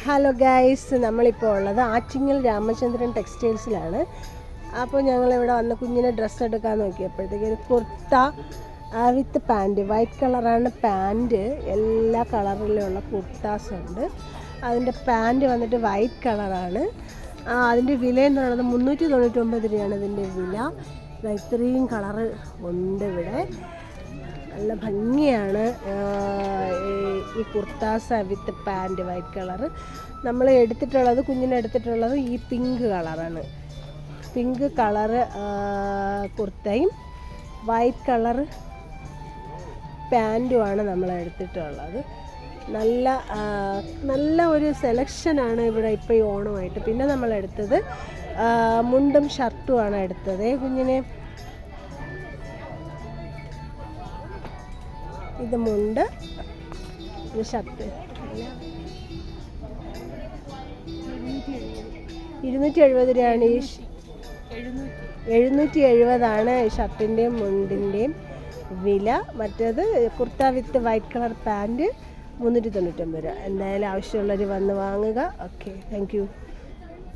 Hello guys, നമ്മളിപ്പോൾ ഉള്ളത് ആറ്റിങ്ങൽ രാമചന്ദ്രൻ ടെക്സ്റ്റൈൽസിലാണ്. അപ്പോൾ ഞങ്ങളിവിടെ വന്ന് കുഞ്ഞിനെ ഡ്രസ്സ് എടുക്കാൻ നോക്കിയപ്പോഴത്തേക്ക് ഒരു കുർത്ത വിത്ത് പാൻറ്റ്, വൈറ്റ് കളറാണ് പാൻറ്റ്. എല്ലാ കളറിലുള്ള കുർത്താസ് ഉണ്ട്. അതിൻ്റെ പാൻറ്റ് വന്നിട്ട് വൈറ്റ് കളറാണ്. അതിൻ്റെ വില എന്ന് പറയുന്നത് 399 രൂപയാണ് ഇതിൻ്റെ വില. ഇത്രയും കളറ് ഉണ്ട് ഇവിടെ. നല്ല ഭംഗിയാണ് ഈ കുർത്താസ് വിത്ത് പാൻറ്റ് വൈറ്റ് കളറ്. നമ്മൾ എടുത്തിട്ടുള്ളത്, കുഞ്ഞിനെ എടുത്തിട്ടുള്ളത് ഈ പിങ്ക് കളറാണ്. പിങ്ക് കളറ് കുർത്തയും വൈറ്റ് കളറ് പാൻറ്റുമാണ് നമ്മൾ എടുത്തിട്ടുള്ളത്. നല്ല ഒരു സെലക്ഷനാണ് ഇവിടെ ഇപ്പോൾ ഈ ഓണമായിട്ട്. പിന്നെ നമ്മൾ എടുത്തത് മുണ്ടും ഷർട്ടുമാണ് എടുത്തത് കുഞ്ഞിനെ. ഇത് മുണ്ട്, ഇത് ഷർട്ട്. 270 രൂപയാണ് ഈ 770 ഈ ഷർട്ടിൻ്റെയും മുണ്ടിൻ്റെയും വില. മറ്റേത് കുർത്ത വിത്ത് വൈറ്റ് കളർ പാൻറ്റ് 399 രൂപ. എന്തായാലും ആവശ്യമുള്ളവർ വന്ന് വാങ്ങുക. Okay, thank you.